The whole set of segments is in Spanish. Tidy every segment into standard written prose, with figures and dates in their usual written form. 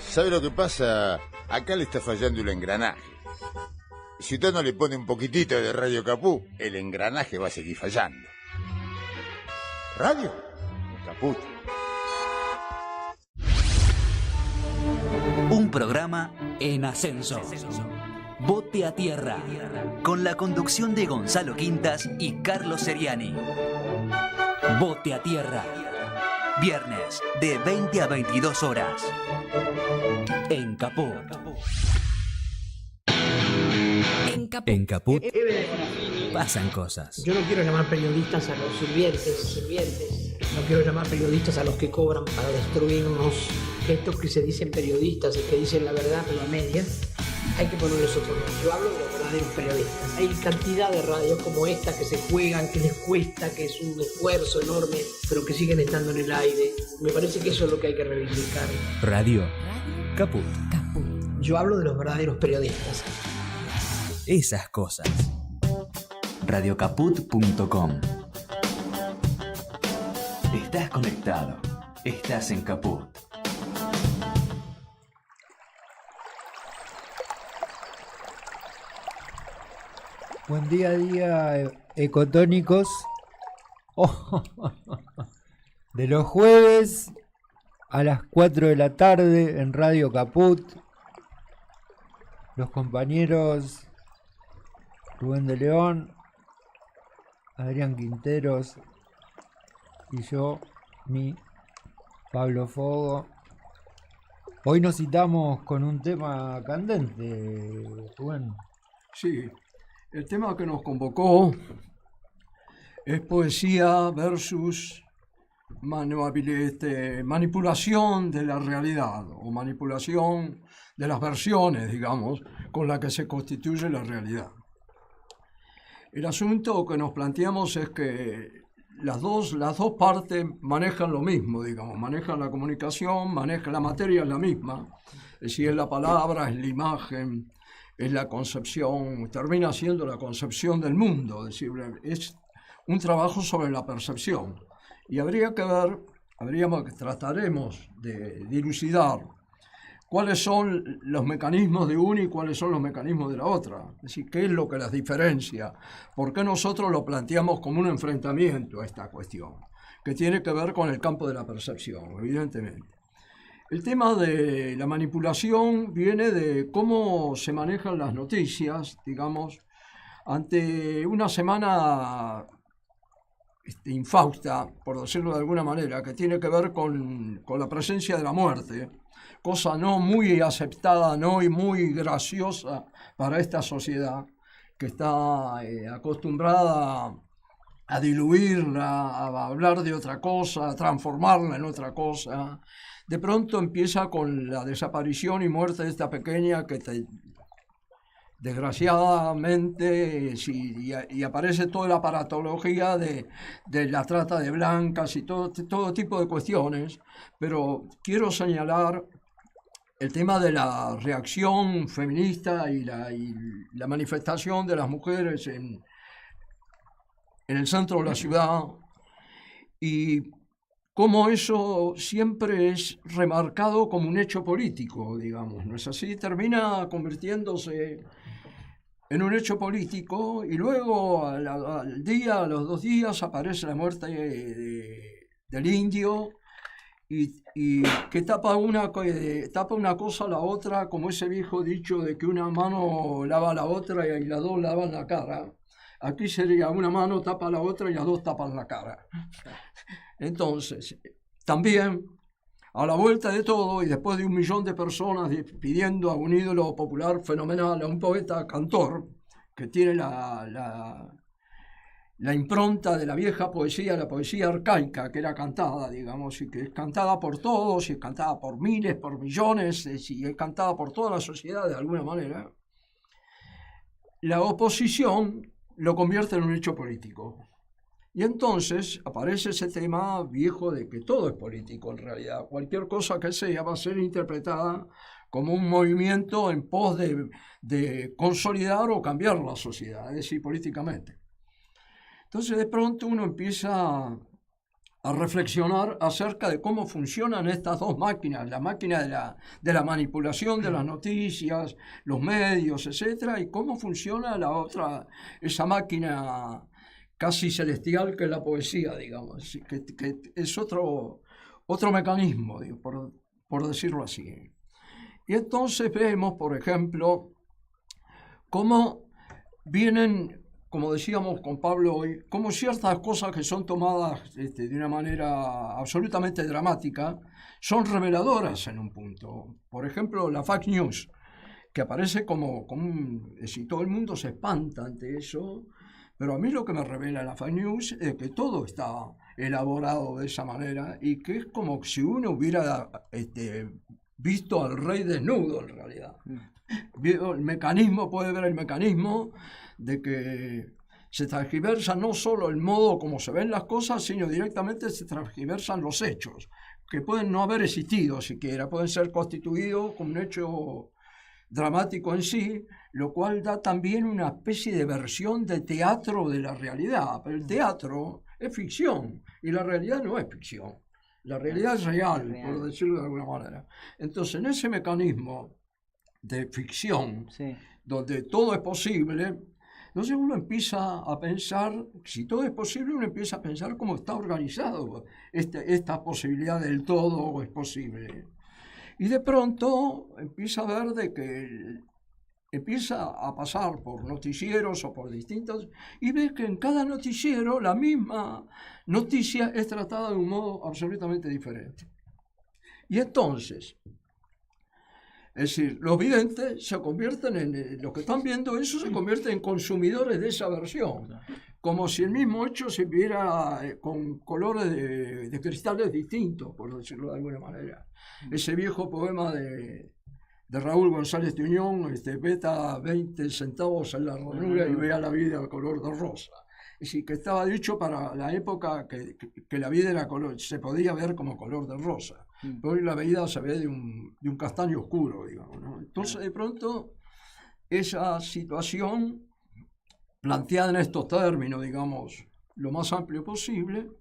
¿Sabe lo que pasa? Acá le está fallando el engranaje. Si usted no le pone un poquitito de Radio Caput, el engranaje va a seguir fallando. ¿Radio? Caput. Un programa en ascenso. Bote a Tierra, con la conducción de Gonzalo Quintas y Carlos Seriani. Bote a Tierra, viernes de 20 a 22 horas. En Caput. En Caput pasan cosas. Yo no quiero llamar periodistas a los sirvientes. No quiero llamar periodistas a los que cobran para destruirnos. Estos que se dicen periodistas y que dicen la verdad pero a medias, hay que ponerles otro nombre. Yo hablo de los verdaderos periodistas. Hay cantidad de radios como esta que se juegan, que les cuesta, que es un esfuerzo enorme, pero que siguen estando en el aire. Me parece que eso es lo que hay que reivindicar. Radio Caput. Yo hablo de los verdaderos periodistas. Esas cosas. Radiocaput.com. Estás conectado. Estás en Caput. Buen día, ecotónicos. De los jueves a las 4 de la tarde en Radio Caput. Los compañeros Rubén de León, Adrián Quinteros y yo, Pablo Fogo. Hoy nos citamos con un tema candente, Rubén. Sí, el tema que nos convocó es poesía versus manipulación de la realidad o manipulación de las versiones, digamos, con la que se constituye la realidad. El asunto que nos planteamos es que las dos partes manejan lo mismo, digamos, manejan la comunicación, manejan la materia, es la misma, es decir, es la palabra, es la imagen, es la concepción, termina siendo la concepción del mundo, es decir, es un trabajo sobre la percepción. Y trataremos de dilucidar cuáles son los mecanismos de una y cuáles son los mecanismos de la otra. Es decir, qué es lo que las diferencia, por qué nosotros lo planteamos como un enfrentamiento a esta cuestión, que tiene que ver con el campo de la percepción, evidentemente. El tema de la manipulación viene de cómo se manejan las noticias, digamos, ante una semana infausta, por decirlo de alguna manera, que tiene que ver con la presencia de la muerte, cosa no muy aceptada, no y muy graciosa para esta sociedad que está acostumbrada a diluirla, a hablar de otra cosa, a transformarla en otra cosa. De pronto empieza con la desaparición y muerte de esta pequeña que desgraciadamente y aparece toda la aparatología de la trata de blancas y todo tipo de cuestiones, pero quiero señalar el tema de la reacción feminista y la manifestación de las mujeres en el centro de la ciudad, y cómo eso siempre es remarcado como un hecho político, digamos, ¿no es así? Termina convirtiéndose en un hecho político y luego a los 2 días aparece la muerte del indio y que tapa una cosa a la otra, como ese viejo dicho de que una mano lava la otra y las dos lavan la cara. Aquí sería una mano tapa la otra y las dos tapan la cara. Entonces, también, a la vuelta de todo, y después de 1 millón de personas pidiendo a un ídolo popular fenomenal, a un poeta cantor, que tiene la impronta de la vieja poesía, la poesía arcaica, que era cantada, digamos, y que es cantada por todos, y es cantada por miles, por millones, y es cantada por toda la sociedad de alguna manera, la oposición lo convierte en un hecho político. Y entonces aparece ese tema viejo de que todo es político en realidad. Cualquier cosa que sea va a ser interpretada como un movimiento en pos de consolidar o cambiar la sociedad, es decir, políticamente. Entonces de pronto uno empieza a reflexionar acerca de cómo funcionan estas dos máquinas, la máquina de la manipulación de las noticias, los medios, etcétera, y cómo funciona la otra, esa máquina casi celestial que es la poesía, digamos, que es otro mecanismo, digo, por decirlo así. Y entonces vemos, por ejemplo, cómo vienen, como decíamos con Pablo hoy, como ciertas cosas que son tomadas de una manera absolutamente dramática, son reveladoras en un punto. Por ejemplo, la fake news, que aparece como si todo el mundo se espanta ante eso, pero a mí lo que me revela la fake news es que todo está elaborado de esa manera y que es como si uno hubiera visto al rey desnudo en realidad. El mecanismo, puede ver el mecanismo de que se transgiversa no solo el modo como se ven las cosas, sino directamente se transgiversan los hechos, que pueden no haber existido siquiera, pueden ser constituidos como un hecho dramático en sí, lo cual da también una especie de versión de teatro de la realidad. Pero el teatro es ficción y la realidad no es ficción. La realidad es real, por decirlo de alguna manera. Entonces, en ese mecanismo de ficción, sí, donde todo es posible, entonces uno empieza a pensar, si todo es posible, uno empieza a pensar cómo está organizado esta posibilidad del todo es posible. Y de pronto empieza a ver de que empieza a pasar por noticieros o por distintos, y ve que en cada noticiero la misma noticia es tratada de un modo absolutamente diferente. Y entonces, es decir, los videntes se convierten en, los que están viendo eso se convierten en consumidores de esa versión, como si el mismo hecho se viera con colores de cristales distintos, por decirlo de alguna manera. Ese viejo poema de Raúl González Tuñón, beta 20 centavos en la ranura y vea la vida de color de rosa. Es decir, que estaba dicho para la época que la vida era se podía ver como color de rosa. Pero hoy la vida se ve de un castaño oscuro, digamos, ¿no? Entonces, de pronto, esa situación, planteada en estos términos, digamos, lo más amplio posible,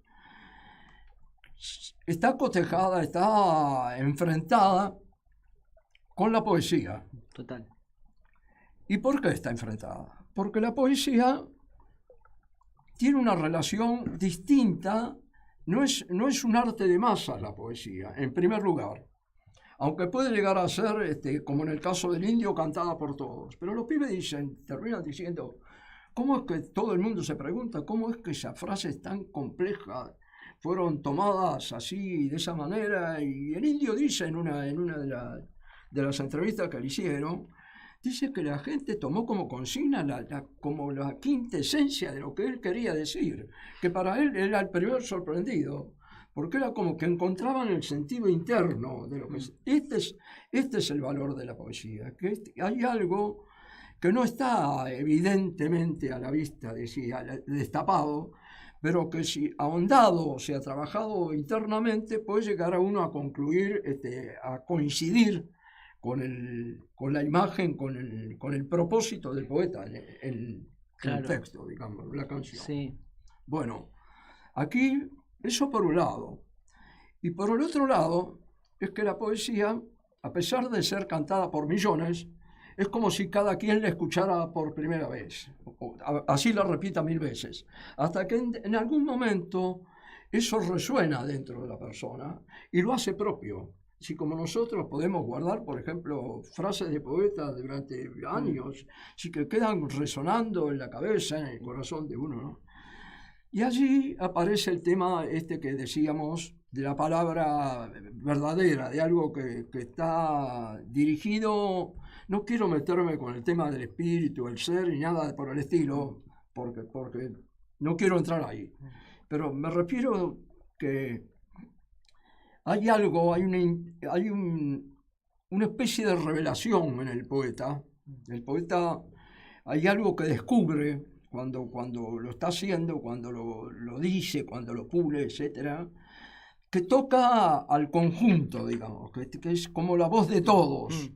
está cotejada, está enfrentada con la poesía. Total. ¿Y por qué está enfrentada? Porque la poesía tiene una relación distinta, no es un arte de masas la poesía, en primer lugar, aunque puede llegar a ser, como en el caso del indio, cantada por todos. Pero los pibes terminan diciendo, ¿cómo es que todo el mundo se pregunta, cómo es que esas frases tan complejas fueron tomadas así, de esa manera? Y el indio dice en una de las entrevistas que le hicieron, dice que la gente tomó como consigna como la quintesencia de lo que él quería decir, que para él era el primer sorprendido, porque era como que encontraban el sentido interno de lo que es. Este es el valor de la poesía, que hay algo que no está evidentemente a la vista, destapado, pero que si ahondado, o sea, trabajado internamente, puede llegar a uno a concluir, a coincidir con la imagen, con el propósito del poeta en el texto, digamos, la canción. Sí. Bueno, aquí, eso por un lado. Y por el otro lado, es que la poesía, a pesar de ser cantada por millones, es como si cada quien la escuchara por primera vez. Así la repita 1000 veces. Hasta que en algún momento eso resuena dentro de la persona y lo hace propio. Si como nosotros podemos guardar, por ejemplo, frases de poetas durante años, sí que quedan resonando en la cabeza, en el corazón de uno, ¿no? Y allí aparece el tema que decíamos de la palabra verdadera, de algo que está dirigido. No quiero meterme con el tema del espíritu, el ser y nada por el estilo, porque no quiero entrar ahí. Pero me refiero que hay algo, hay una especie de revelación en el poeta. El poeta, hay algo que descubre cuando lo está haciendo, cuando lo dice, cuando lo pule, etcétera, que toca al conjunto, digamos, que es como la voz de todos,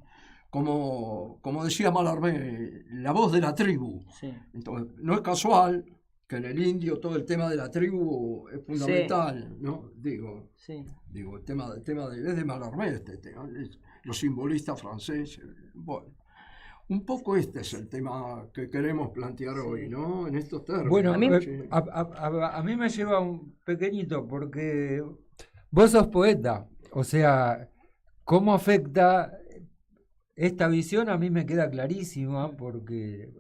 como decía Mallarmé, la voz de la tribu. Sí. Entonces, no es casual que en el indio todo el tema de la tribu es fundamental, ¿no? Digo, el tema es de Mallarmé este tema, los simbolistas franceses. Bueno, un poco este es el tema que queremos plantear hoy, ¿no? En estos términos. Bueno, a mí me lleva un pequeñito porque vos sos poeta, o sea, ¿cómo afecta esta visión? A mí me queda clarísima porque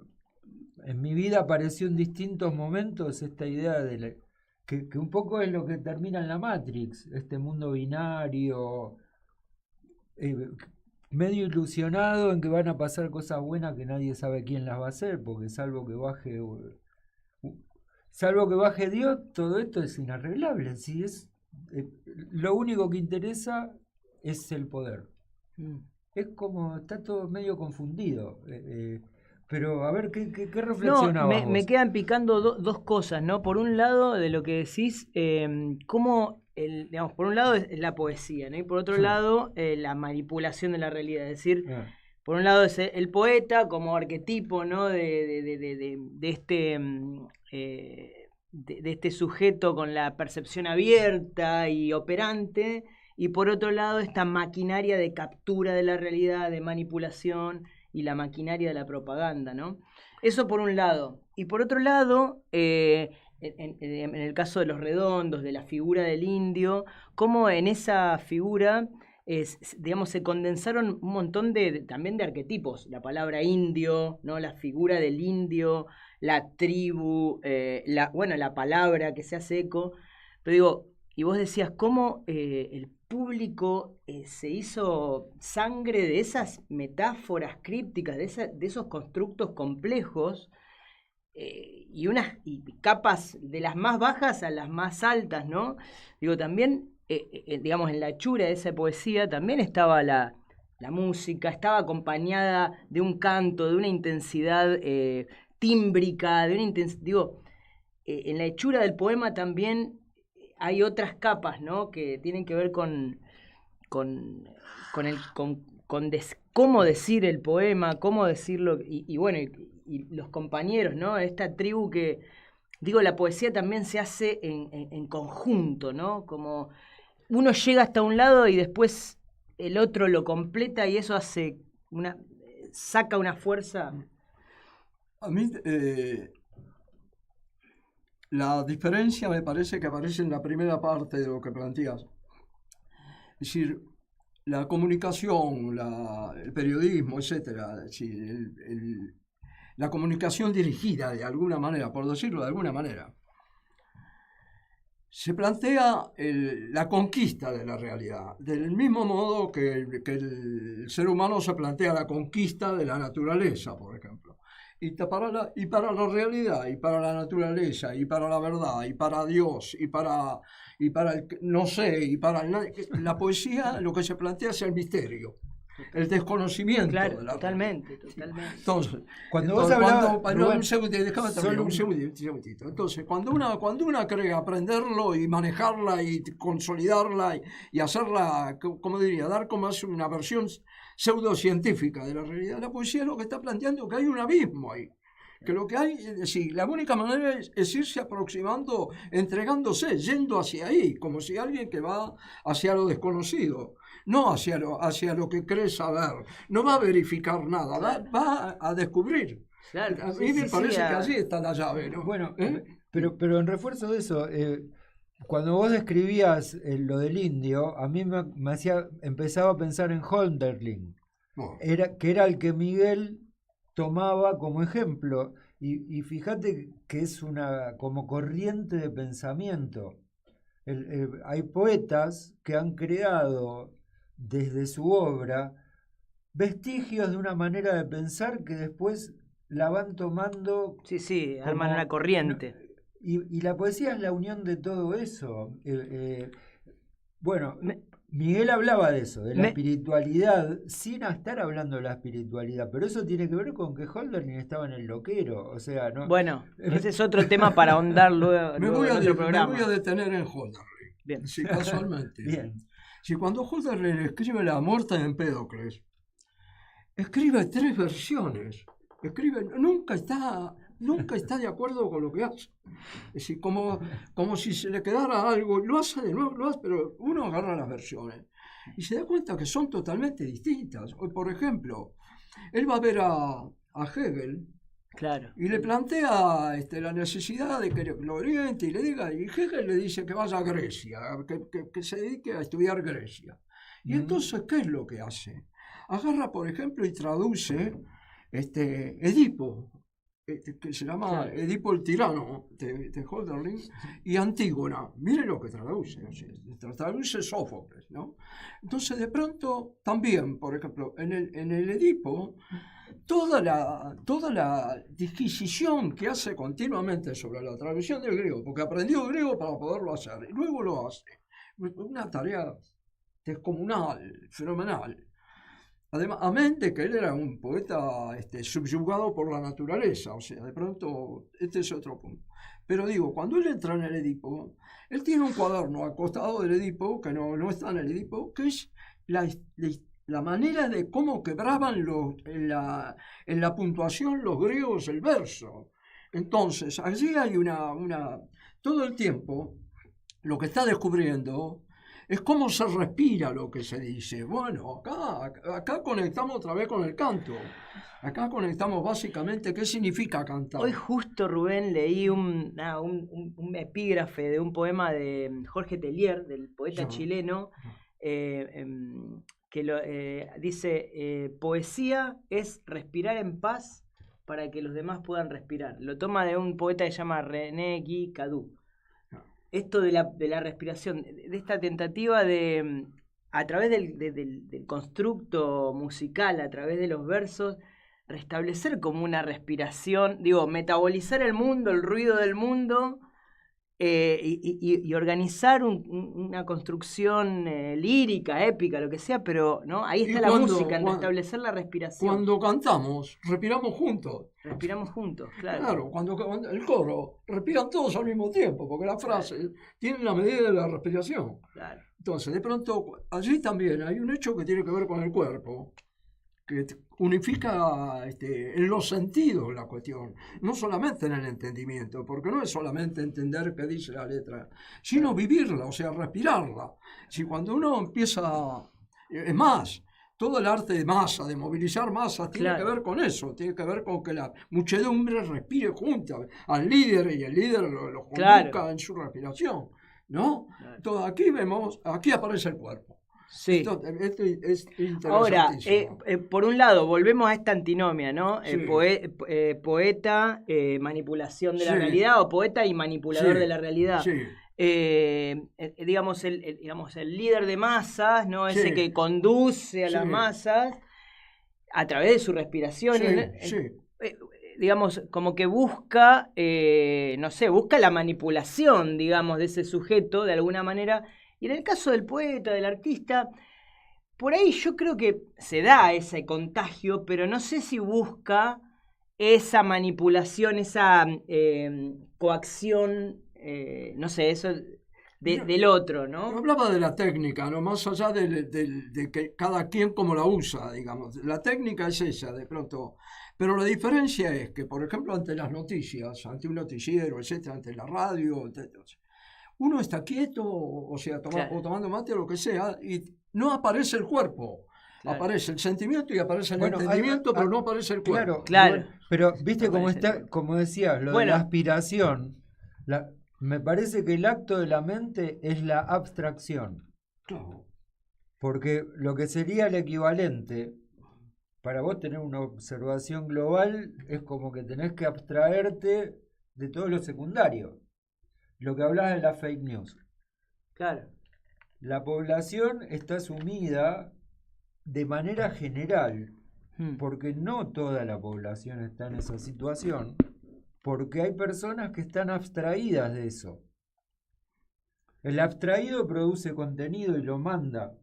en mi vida apareció en distintos momentos esta idea de que un poco es lo que termina en la Matrix, este mundo binario, medio ilusionado en que van a pasar cosas buenas que nadie sabe quién las va a hacer, porque salvo que baje Dios, todo esto es inarreglable. ¿Sí? Lo único que interesa es el poder. Es como, está todo medio confundido. Pero a ver, ¿qué reflexionabas vos? Me quedan picando dos cosas, ¿no? Por un lado, de lo que decís, cómo, por un lado es la poesía, ¿no? Y por otro lado, la manipulación de la realidad. Es decir, por un lado es el poeta como arquetipo, ¿no? De este sujeto con la percepción abierta y operante, y por otro lado esta maquinaria de captura de la realidad, de manipulación, y la maquinaria de la propaganda, ¿no? Eso por un lado. Y por otro lado, en el caso de los redondos, de la figura del indio, cómo en esa figura, digamos, se condensaron un montón también de arquetipos. La palabra indio, ¿no? La figura del indio, la tribu, la palabra que se hace eco. Pero digo, y vos decías, cómo el público se hizo sangre de esas metáforas crípticas, de esos constructos complejos, y capas de las más bajas a las más altas, ¿no? Digo, también, digamos, en la hechura de esa poesía también estaba la música, estaba acompañada de un canto, de una intensidad tímbrica, digo, en la hechura del poema también hay otras capas, ¿no? Que tienen que ver con cómo decir el poema, cómo decirlo, y los compañeros, ¿no? Esta tribu que, digo, la poesía también se hace en conjunto, ¿no? Como uno llega hasta un lado y después el otro lo completa y eso saca una fuerza. A mí la diferencia me parece que aparece en la primera parte de lo que planteas. Es decir, la comunicación, el periodismo, etcétera, es decir, la comunicación dirigida de alguna manera, por decirlo de alguna manera, se plantea la conquista de la realidad, del mismo modo que el ser humano se plantea la conquista de la naturaleza, por ejemplo. Y para la realidad, y para la naturaleza, y para la verdad, y para Dios, y para el no sé, y para la poesía, lo que se plantea es el misterio, el desconocimiento. Claro, de la totalmente. Entonces, cuando vos hablabas... un segundito. Entonces, cuando uno cree aprenderlo y manejarla y consolidarla y hacerla, como diría, dar como es una versión pseudocientífica de la realidad, la poesía lo que está planteando es que hay un abismo ahí. Que lo que hay, es decir, la única manera es irse aproximando, entregándose, yendo hacia ahí, como si alguien que va hacia lo desconocido, no hacia lo que cree saber, no va a verificar nada, va a descubrir. Claro, a mí me parece que allí está la llave, ¿no? Bueno, pero en refuerzo de eso, cuando vos describías lo del indio, a mí empezaba a pensar en Hölderlin, que era el que Miguel tomaba como ejemplo, y fíjate que es una como corriente de pensamiento. Hay poetas que han creado desde su obra vestigios de una manera de pensar que después la van tomando. Sí, arman una corriente. Y la poesía es la unión de todo eso. Miguel hablaba de eso, de la espiritualidad, sin estar hablando de la espiritualidad, pero eso tiene que ver con que Hölderlin estaba en el loquero, o sea, ¿no? Bueno, ese es otro tema para ahondar luego en otro programa. Me voy a detener en Hölderlin. Bien. Sí, casualmente. Bien. Si cuando Hölderlin escribe La muerte de Empédocles, escribe 3 versiones. Nunca está nunca está de acuerdo con lo que hace. Es decir, como si se le quedara algo, lo hace de nuevo, pero uno agarra las versiones y se da cuenta que son totalmente distintas. Hoy, por ejemplo, él va a ver a Hegel. Claro. Y le plantea la necesidad de que lo oriente y le diga, y Hegel le dice que vaya a Grecia, que se dedique a estudiar Grecia. Y entonces, ¿qué es lo que hace? Agarra, por ejemplo, y traduce Edipo, que se llama Edipo el tirano, de Hölderlin, y Antígona. Mire lo que traduce, o sea, traduce Sófocles, ¿no? Entonces, de pronto, también, por ejemplo, en el Edipo, toda la disquisición que hace continuamente sobre la traducción del griego, porque aprendió griego para poderlo hacer, y luego lo hace. Una tarea descomunal, fenomenal. Además, amén de que él era un poeta subyugado por la naturaleza, o sea, de pronto, este es otro punto. Pero digo, cuando él entra en el Edipo, él tiene un cuaderno al costado del Edipo, que no está en el Edipo, que es la manera de cómo quebraban en la puntuación los griegos el verso. Entonces, allí hay todo el tiempo, lo que está descubriendo es cómo se respira lo que se dice. Bueno, acá conectamos otra vez con el canto. Acá conectamos básicamente qué significa cantar. Hoy justo, Rubén, leí un epígrafe de un poema de Jorge Tellier, del poeta chileno, que dice, poesía es respirar en paz para que los demás puedan respirar. Lo toma de un poeta que se llama René Guy Cadou. Esto de la respiración, de esta tentativa de, a través del constructo musical, a través de los versos, restablecer como una respiración, metabolizar el mundo, el ruido del mundo, y organizar una construcción lírica, épica, lo que sea, pero ¿no? Ahí está la música, en restablecer la respiración. Cuando cantamos, respiramos juntos. Respiramos juntos, claro. Claro, cuando el coro, respiran todos al mismo tiempo, porque la frase tiene la medida de la respiración. Claro. Entonces, de pronto, allí también hay un hecho que tiene que ver con el cuerpo, que unifica en los sentidos la cuestión, no solamente en el entendimiento, porque no es solamente entender qué dice la letra, sino vivirla, o sea, respirarla. Si cuando uno empieza, es más, todo el arte de masa, de movilizar masas, tiene que ver con eso, tiene que ver con que la muchedumbre respire junta al líder y el líder lo conduzca en su respiración, ¿no? Claro. Entonces aquí aparece el cuerpo. Sí. Esto es interesantísimo. Ahora, por un lado, volvemos a esta antinomia, ¿no? Sí. Poeta, manipulación de la realidad, o poeta y manipulador de la realidad. Sí. Digamos, el líder de masas, ¿no? Ese que conduce a las masas a través de su respiración. Digamos, como que busca, busca la manipulación, digamos, de ese sujeto, de alguna manera. Y en el caso del poeta, del artista, por ahí yo creo que se da ese contagio, pero no sé si busca esa manipulación, esa coacción, eso del otro, ¿no? Hablaba de la técnica, ¿no? Más allá de que cada quien como la usa, digamos. La técnica es esa, de pronto. Pero la diferencia es que, por ejemplo, ante las noticias, ante un noticiero, etcétera, ante la radio, etcétera, uno está quieto, o sea, o tomando mate o lo que sea, y no aparece el cuerpo. Claro. Aparece el sentimiento y aparece el entendimiento, pero no aparece el cuerpo. Claro. Pero, ¿viste cómo está? Como decías, lo de la aspiración. Me parece que el acto de la mente es la abstracción. Claro. Porque lo que sería el equivalente, para vos tener una observación global, es como que tenés que abstraerte de todo lo secundario. Lo que hablaba de la fake news. Claro. La población está sumida de manera general, porque no toda la población está en esa situación, porque hay personas que están abstraídas de eso. El abstraído produce contenido y lo manda,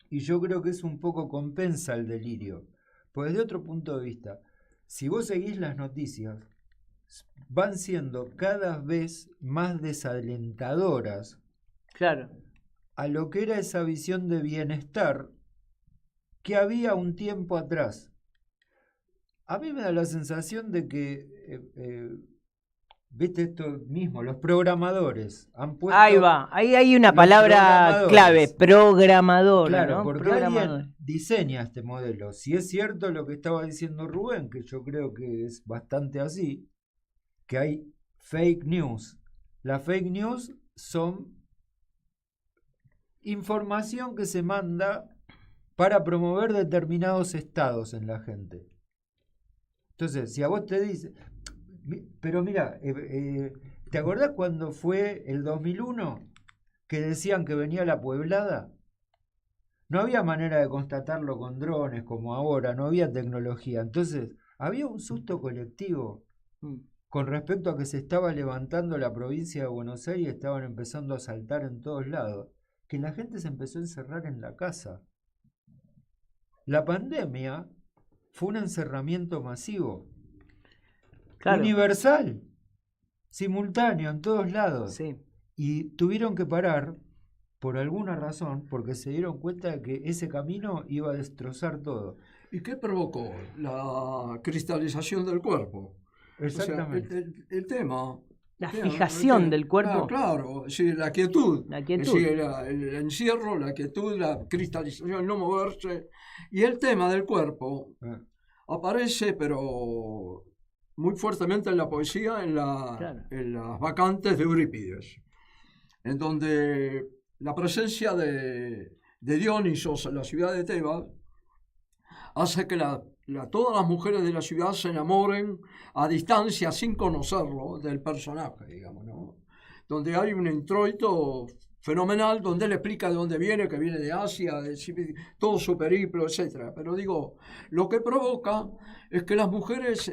y yo creo que eso un poco compensa el delirio. Pues desde otro punto de vista, si vos seguís las noticias, van siendo cada vez más desalentadoras a lo que era esa visión de bienestar que había un tiempo atrás. a mí me da la sensación de que, viste esto mismo, los programadores han puesto... Ahí va, ahí hay una palabra clave, programador. Claro, ¿no? porque alguien diseña este modelo. Si es cierto lo que estaba diciendo Rubén, que yo creo que es bastante así, que hay fake news. Las fake news son información que se manda para promover determinados estados en la gente. Entonces, si a vos te dice... Pero mira, ¿te acordás cuando fue el 2001 que decían que venía la Pueblada? No había manera de constatarlo con drones como ahora, no había tecnología. Entonces, había un susto colectivo con respecto a que se estaba levantando la provincia de Buenos Aires y estaban empezando a saltar en todos lados, que la gente se empezó a encerrar en la casa. La pandemia fue un encerramiento masivo. Claro. Universal, simultáneo, en todos lados. Sí. Y tuvieron que parar, por alguna razón, porque se dieron cuenta de que ese camino iba a destrozar todo. ¿Y qué provocó? La cristalización del cuerpo. Exactamente. O sea, el tema... La fijación del cuerpo. Claro, sí, la quietud. La quietud. Sí, el encierro, la quietud, la cristalización, no moverse. Y el tema del cuerpo aparece, pero... muy fuertemente en la poesía, en las vacantes de Eurípides, en donde la presencia de Dionisos en la ciudad de Tebas hace que todas las mujeres de la ciudad se enamoren a distancia, sin conocerlo, del personaje, digamos, ¿no? Donde hay un introito fenomenal, donde él explica de dónde viene, que viene de Asia, todo su periplo, etc. Pero digo, lo que provoca es que las mujeres,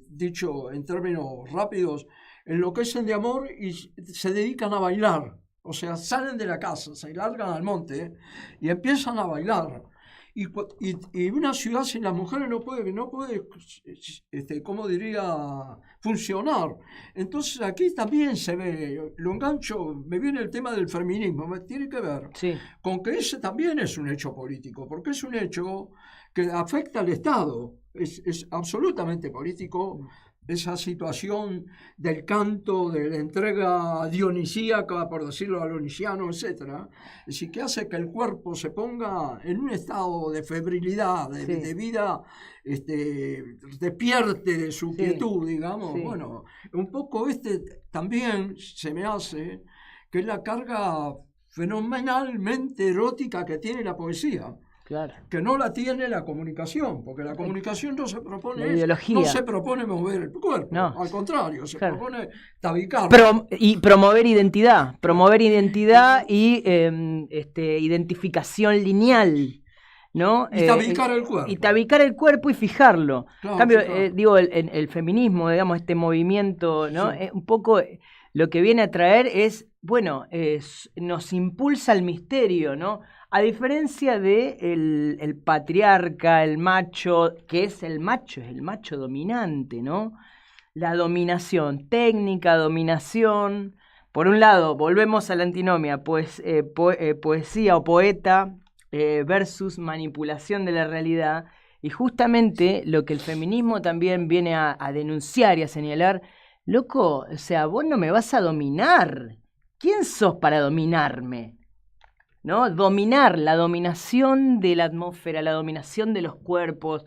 dicho en términos rápidos, enloquecen de amor y se dedican a bailar. O sea, salen de la casa, se largan al monte y empiezan a bailar. Y una ciudad sin las mujeres no puede, ¿cómo diría?, funcionar. Entonces aquí también se ve, lo engancho, me viene el tema del feminismo, me tiene que ver con que ese también es un hecho político, porque es un hecho que afecta al Estado, es absolutamente político. Esa situación del canto, de la entrega dionisíaca, por decirlo alonisiano, etc. Es decir, que hace que el cuerpo se ponga en un estado de febrilidad, de vida, despierte de su quietud, digamos. Sí. Bueno, un poco también se me hace que es la carga fenomenalmente erótica que tiene la poesía. Claro. Que no la tiene la comunicación, porque la comunicación no se propone mover el cuerpo, no. Al contrario, se propone tabicar. Y promover identidad y identificación lineal, ¿no? Y tabicar el cuerpo. Y tabicar el cuerpo y fijarlo. Claro, en cambio, digo, el feminismo, digamos, este movimiento, ¿no? Sí. Un poco lo que viene a traer es, bueno, nos impulsa al misterio, ¿no? A diferencia de el patriarca, el macho, que es el macho dominante, ¿no? La dominación, técnica, dominación. Por un lado, volvemos a la antinomia, poesía o poeta versus manipulación de la realidad. Y justamente lo que el feminismo también viene a denunciar y a señalar, loco, o sea, vos no me vas a dominar. ¿Quién sos para dominarme? ¿No? Dominar, la dominación de la atmósfera, la dominación de los cuerpos,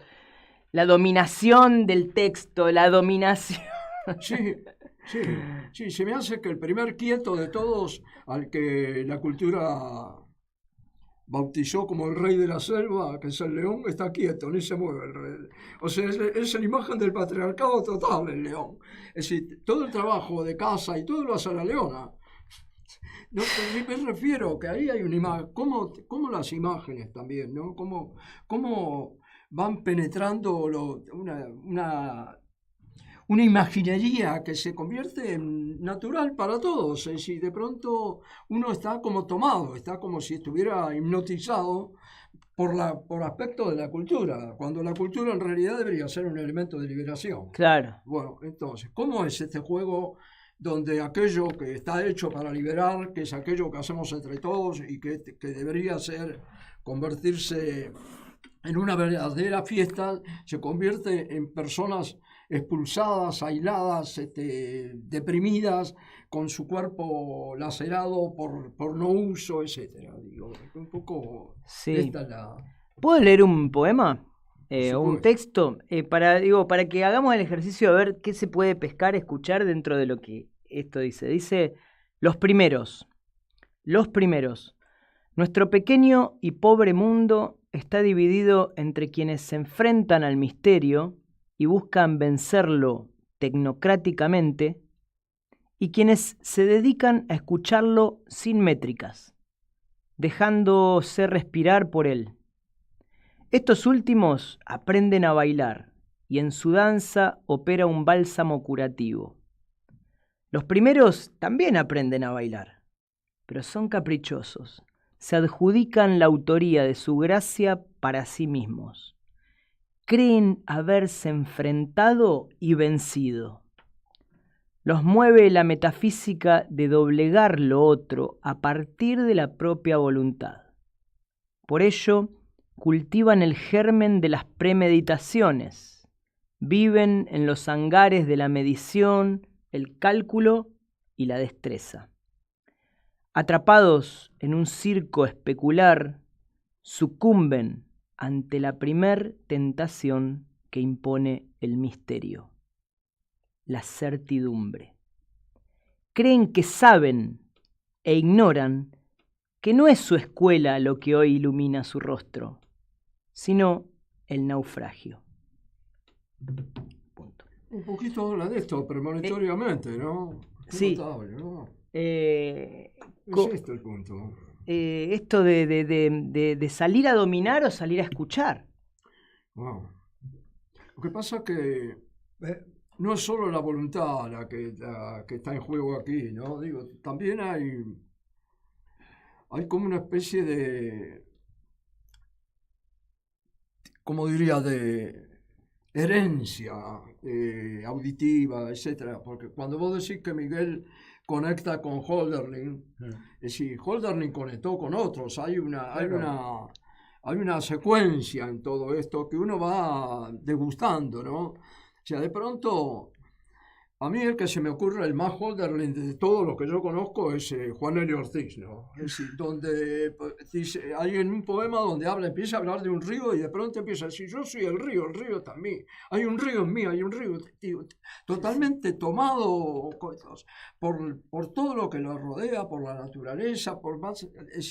la dominación del texto, la dominación... Sí, se me hace que el primer quieto de todos, al que la cultura bautizó como el rey de la selva, que es el león, está quieto, ni se mueve el rey. O sea, es la imagen del patriarcado total, el león. Es decir, todo el trabajo de casa y todo lo hace la leona. No, me refiero que ahí hay una imagen, como las imágenes también, ¿no? Cómo van penetrando una imaginería que se convierte en natural para todos. Es decir, de pronto uno está como tomado, está como si estuviera hipnotizado por aspecto de la cultura, cuando la cultura en realidad debería ser un elemento de liberación. Claro. Bueno, entonces, ¿cómo es este juego donde aquello que está hecho para liberar, que es aquello que hacemos entre todos y que debería convertirse en una verdadera fiesta, se convierte en personas expulsadas, aisladas, deprimidas, con su cuerpo lacerado por no uso, etc. Digo, un poco Sí. esta es la... ¿Puedo leer un poema? Por O un supuesto. texto, para que hagamos el ejercicio de ver qué se puede pescar, escuchar dentro de lo que esto dice. Dice, los primeros. Nuestro pequeño y pobre mundo está dividido entre quienes se enfrentan al misterio y buscan vencerlo tecnocráticamente y quienes se dedican a escucharlo sin métricas, dejándose respirar por él. Estos últimos aprenden a bailar y en su danza opera un bálsamo curativo. Los primeros también aprenden a bailar, pero son caprichosos. Se adjudican la autoría de su gracia para sí mismos. Creen haberse enfrentado y vencido. Los mueve la metafísica de doblegar lo otro a partir de la propia voluntad. Por ello, cultivan el germen de las premeditaciones, viven en los hangares de la medición, el cálculo y la destreza. Atrapados en un circo especular, sucumben ante la primer tentación que impone el misterio, la certidumbre. Creen que saben e ignoran que no es su escuela lo que hoy ilumina su rostro, sino el naufragio. Punto. Un poquito habla de esto premonitoriamente, ¿no? Qué Sí. notable, ¿no? Es Es esto el punto. esto de salir a dominar o salir a escuchar. Wow. Lo que pasa es que no es solo la voluntad la que está en juego aquí, ¿no? Digo, también hay como una especie de, como diría, de herencia auditiva, etcétera. Porque cuando vos decís que Miguel conecta con Hölderlin, es decir, Hölderlin conectó con otros, hay una secuencia en todo esto que uno va degustando, ¿no? O sea, de pronto, a mí el que se me ocurre el más Hölderlin de todos los que yo conozco es Juan Elio Ortiz, ¿no? Es decir, donde dice, hay en un poema donde empieza a hablar de un río y de pronto empieza a decir, yo soy el río también, hay un río en mí, hay un río, tío, totalmente tomado por todo lo que lo rodea, por la naturaleza,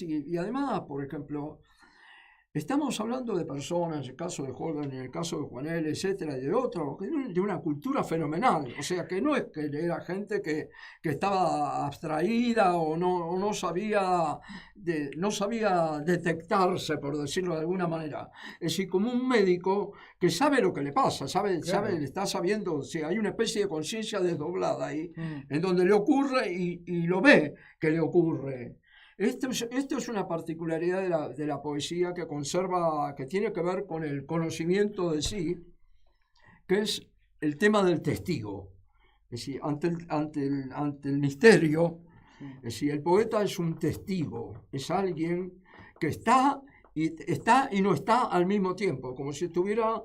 y además, por ejemplo, estamos hablando de personas, en el caso de Holden, en el caso de Juanel, etcétera, y de otros, de una cultura fenomenal. O sea, que no es que era gente que estaba abstraída o no sabía detectarse, por decirlo de alguna manera. Es decir, como un médico que sabe lo que le pasa, está sabiendo, o sea, hay una especie de conciencia desdoblada ahí, en donde le ocurre y lo ve que le ocurre. Esto es una particularidad de la poesía que conserva, que tiene que ver con el conocimiento de sí, que es el tema del testigo. Es decir, ante el misterio, es decir, el poeta es un testigo, es alguien que está y no está al mismo tiempo, como si estuviera,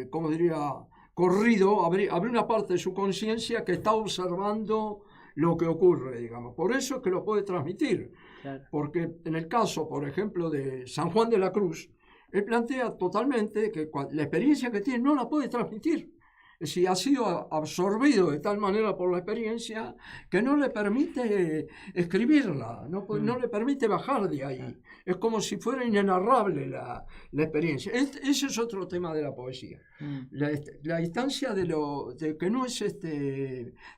como diría, corrido, habría una parte de su conciencia que está observando lo que ocurre, digamos. Por eso es que lo puede transmitir. Claro. Porque en el caso, por ejemplo, de San Juan de la Cruz, él plantea totalmente que la experiencia que tiene no la puede transmitir. Es decir, ha sido absorbido de tal manera por la experiencia que no le permite escribirla, no le permite bajar de ahí. Es como si fuera inenarrable la experiencia. Ese es otro tema de la poesía. La instancia de que no es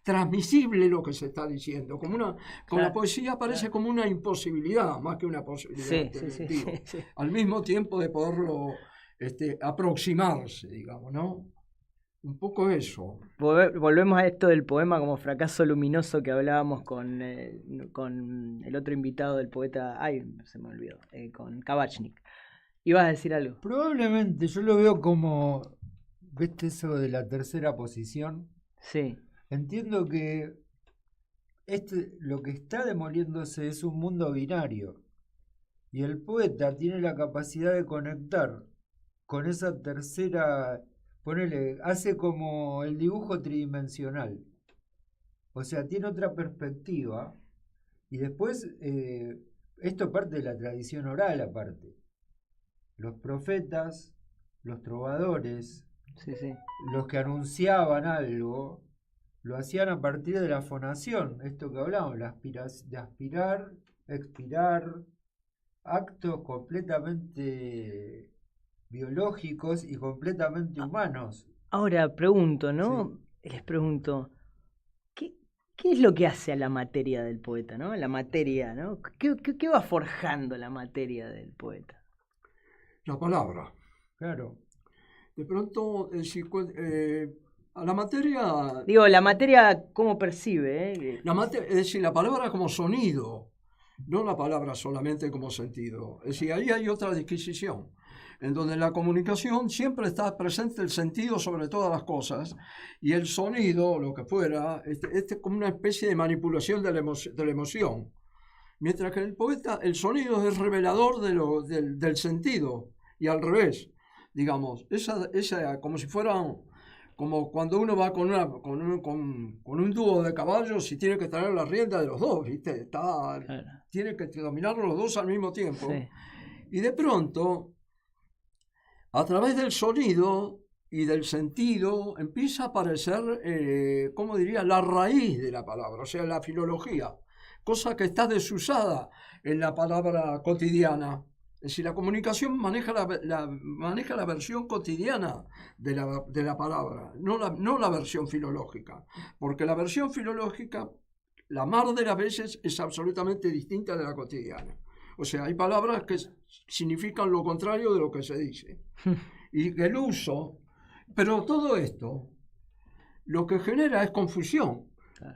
transmisible lo que se está diciendo. Con la poesía parece como una imposibilidad, más que una posibilidad. Sí. Al mismo tiempo de poderlo aproximarse, digamos, ¿no? Un poco eso. Volvemos a esto del poema como fracaso luminoso que hablábamos con el otro invitado del poeta, se me olvidó, con Kabachnik. ¿Ibas a decir algo? Probablemente, yo lo veo como, ¿viste eso de la tercera posición? Sí. Entiendo que lo que está demoliéndose es un mundo binario. Y el poeta tiene la capacidad de conectar con esa tercera, hace como el dibujo tridimensional. O sea, tiene otra perspectiva. Y después, esto parte de la tradición oral aparte. Los profetas, los trovadores, Sí, sí. los que anunciaban algo, lo hacían a partir de la fonación, esto que hablábamos, de aspirar, expirar, actos completamente biológicos y completamente humanos. Ahora pregunto, ¿no? Les pregunto, ¿qué es lo que hace a la materia del poeta, ¿no? La materia, ¿no? ¿Qué va forjando la materia del poeta? La palabra. Claro. De pronto, a la materia... Digo, la materia, ¿cómo percibe? Es decir, la palabra como sonido, no la palabra solamente como sentido. Es decir, ahí hay otra disquisición, en donde en la comunicación siempre está presente el sentido sobre todas las cosas, y el sonido, lo que fuera, es como una especie de manipulación de la emoción. Mientras que en el poeta el sonido es revelador del sentido, y al revés, digamos, esa como si fueran... Como cuando uno va con un dúo de caballos y tiene que traer la rienda de los dos, ¿viste? Claro. Tiene que dominarlos los dos al mismo tiempo. Sí. Y de pronto, a través del sonido y del sentido, empieza a aparecer, ¿cómo diría?, la raíz de la palabra, o sea, la filología, cosa que está desusada en la palabra cotidiana. Es decir, la comunicación maneja la versión cotidiana de la palabra, no la versión filológica, porque la versión filológica, la mar de las veces, es absolutamente distinta de la cotidiana. O sea, hay palabras que significan lo contrario de lo que se dice. Y el uso, pero todo esto, lo que genera es confusión.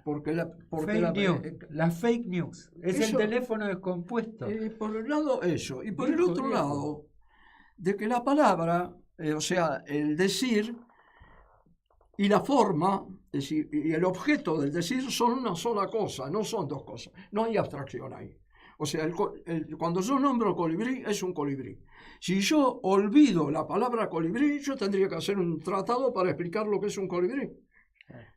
Porque las fake news es eso, el teléfono descompuesto. Por un lado eso, y por el otro lado, de que la palabra, o sea, el decir y la forma, es decir, y el objeto del decir son una sola cosa, no son dos cosas, no hay abstracción ahí. O sea, cuando yo nombro colibrí, es un colibrí. Si yo olvido la palabra colibrí, yo tendría que hacer un tratado para explicar lo que es un colibrí.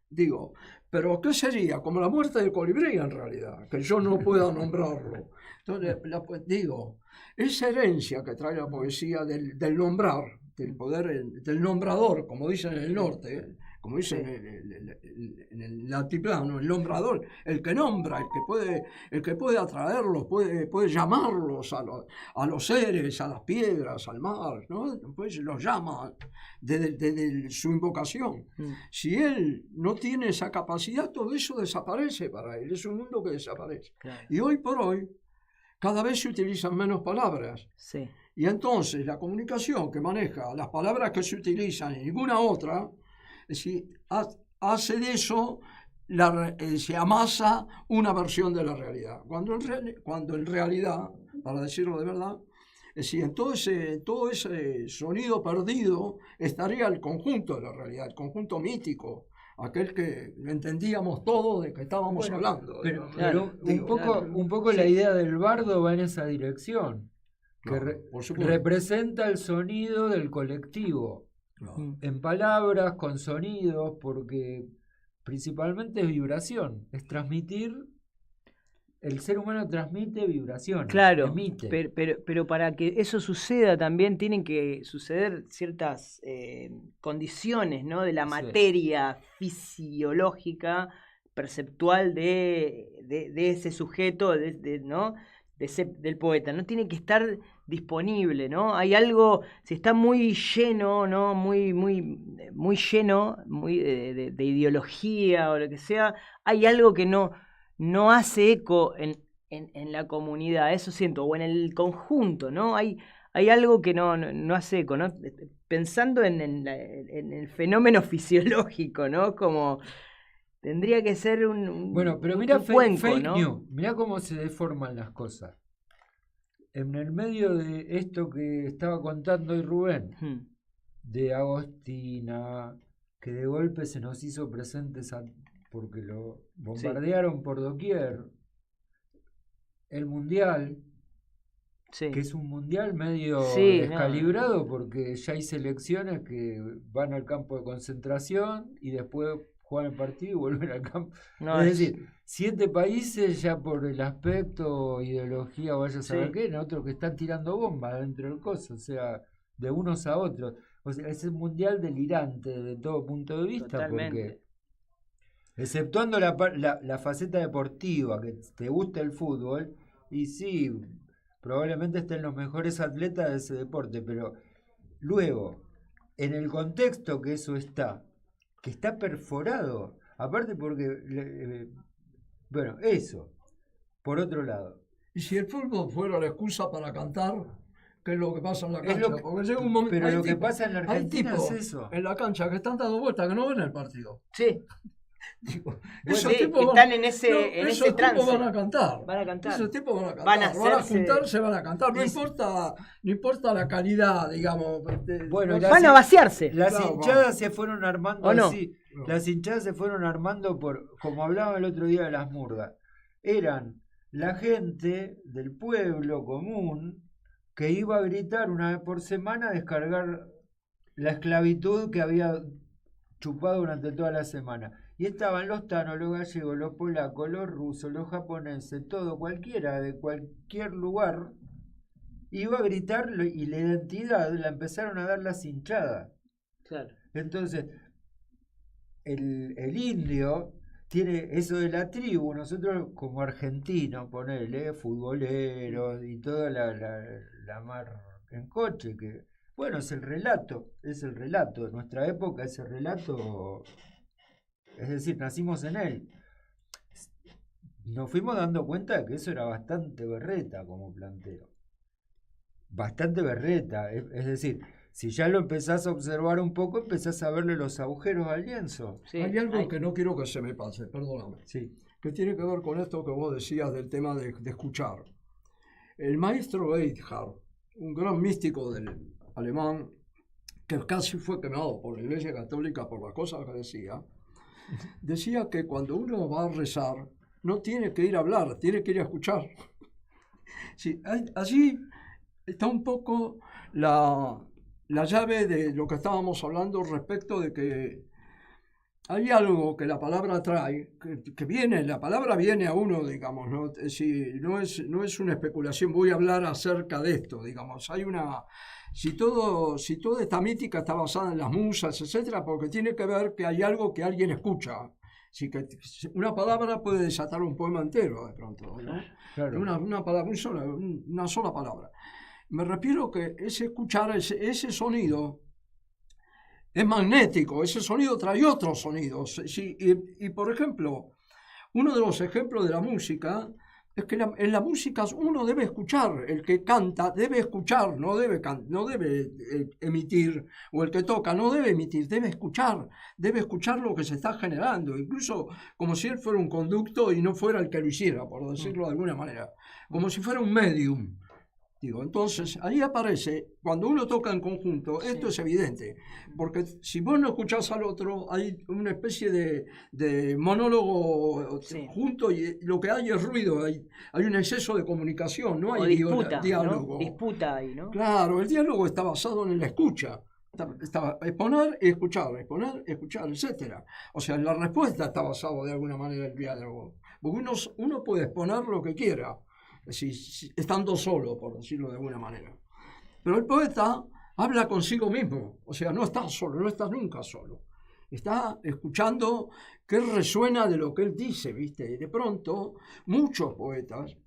Digo, pero ¿qué sería? Como la muerte del colibrí en realidad, que yo no pueda nombrarlo. Entonces, digo, esa herencia que trae la poesía del nombrar, del poder, del nombrador, como dicen en el norte, como dicen en el altiplano, el nombrador, el que nombra, el que puede atraerlos, puede llamarlos a los seres, a las piedras, al mar, ¿no? Pues los llama desde su invocación. Si él no tiene esa capacidad, todo eso desaparece para él, es un mundo que desaparece. Claro. Y hoy por hoy, cada vez se utilizan menos palabras. Sí. Y entonces la comunicación que maneja las palabras que se utilizan y ninguna otra, es decir, hace de eso, se amasa una versión de la realidad. Cuando en realidad, para decirlo de verdad, es decir, en todo ese sonido perdido estaría el conjunto de la realidad, el conjunto mítico, aquel que entendíamos todo de que estábamos hablando. Pero un poco la idea del bardo va en esa dirección, que representa el sonido del colectivo. En palabras, con sonidos, porque principalmente es vibración, es transmitir. El ser humano transmite vibraciones, claro, emite. Pero para que eso suceda también tienen que suceder ciertas condiciones, ¿no? De la materia fisiológica, perceptual de ese sujeto, ¿no? Del poeta, ¿no? Tiene que estar disponible, ¿no? Hay algo, si está muy lleno, ¿no? Muy lleno, muy de ideología o lo que sea, hay algo que no hace eco en la comunidad, eso siento, o en el conjunto, ¿no? Hay algo que no hace eco, ¿no? Pensando en el fenómeno fisiológico, ¿no? Como tendría que ser bueno, pero mira fake ¿no? News, mira cómo se deforman las cosas. En el medio de esto que estaba contando hoy Rubén, de Agostina, que de golpe se nos hizo presentes porque lo bombardearon por doquier, el Mundial, Sí. que es un mundial medio Sí, descalibrado porque ya hay selecciones que van al campo de concentración y después juegan el partido y vuelven al campo. No, es decir, 7 países ya por el aspecto, ideología o vaya a saber Sí. qué, en otros que están tirando bombas dentro del coso, o sea, de unos a otros. O sea, es un mundial delirante desde todo punto de vista Totalmente. porque, exceptuando la faceta deportiva, que te gusta el fútbol, y sí, probablemente estén los mejores atletas de ese deporte, pero luego, en el contexto que eso está, que está perforado, aparte porque, bueno, eso, por otro lado. Y si el fútbol fuera la excusa para cantar, ¿qué es lo que pasa en la Es cancha? lo que- Porque llega un momento, pero hay lo que tipos- pasa en la hay Argentina tipos es eso. en la cancha que están dando vueltas que no ven el partido. Sí, Digo, Bueno, esos sí, tipos van- están en ese- no, en esos ese trance. tipos van a cantar. Van a cantar. Esos tipos van a cantar. Van a Van a hacerse- juntarse, van a cantar. No Y- importa la calidad, digamos. Bueno, no y sé. van a vaciarse. Las Claro, hinchadas se fueron armando ¿O no? así. No. Las hinchadas se fueron armando como hablaba el otro día de las murgas. Eran la gente del pueblo común que iba a gritar una vez por semana a descargar la esclavitud que había chupado durante toda la semana. Y estaban los tanos, los gallegos, los polacos, los rusos, los japoneses, todo, cualquiera de cualquier lugar, iba a gritar y la identidad la empezaron a dar las hinchadas. Claro. Entonces, el indio tiene eso de la tribu, nosotros como argentinos, ponele, futboleros y toda la mar en coche, que bueno, es el relato de nuestra época, ese relato, es decir, nacimos en él. Nos fuimos dando cuenta de que eso era bastante berreta como planteo. Bastante berreta, es decir, si ya lo empezás a observar un poco, empezás a verle los agujeros al lienzo. Sí, Hay algo hay- que no quiero que se me pase, perdóname, Sí. que tiene que ver con esto que vos decías del tema de escuchar. El maestro Eithard, un gran místico del alemán, que casi fue quemado por la Iglesia Católica por las cosas que decía que cuando uno va a rezar, no tiene que ir a hablar, tiene que ir a escuchar. Sí, allí está un poco la llave de lo que estábamos hablando respecto de que hay algo que la palabra trae, que viene, la palabra viene a uno, digamos, ¿no? No es una especulación, voy a hablar acerca de esto, digamos, hay una... Si toda esta mítica está basada en las musas, etcétera, porque tiene que ver que hay algo que alguien escucha. Así que una palabra puede desatar un poema entero de pronto, ¿no? Claro. Una palabra, una sola palabra. Me refiero que ese escuchar, ese sonido es magnético, ese sonido trae otros sonidos. Sí, y por ejemplo, uno de los ejemplos de la música es que en la música uno debe escuchar, el que canta debe escuchar, no debe emitir, o el que toca no debe emitir, debe escuchar lo que se está generando, incluso como si él fuera un conducto y no fuera el que lo hiciera, por decirlo de alguna manera, como si fuera un medium. Digo, entonces, ahí aparece, cuando uno toca en conjunto, esto es evidente, porque si vos no escuchás al otro, hay una especie de monólogo junto y lo que hay es ruido, hay un exceso de comunicación, no hay disputa, diálogo. ¿no? Disputa ahí, ¿no? Claro, el diálogo está basado en la escucha. Está exponer y escuchar, etc. O sea, la respuesta está basada de alguna manera en el diálogo. Porque uno puede exponer lo que quiera, estando solo, por decirlo de alguna manera. Pero el poeta habla consigo mismo, o sea, no está solo, no está nunca solo. Está escuchando qué resuena de lo que él dice, ¿viste? Y de pronto, muchos poetas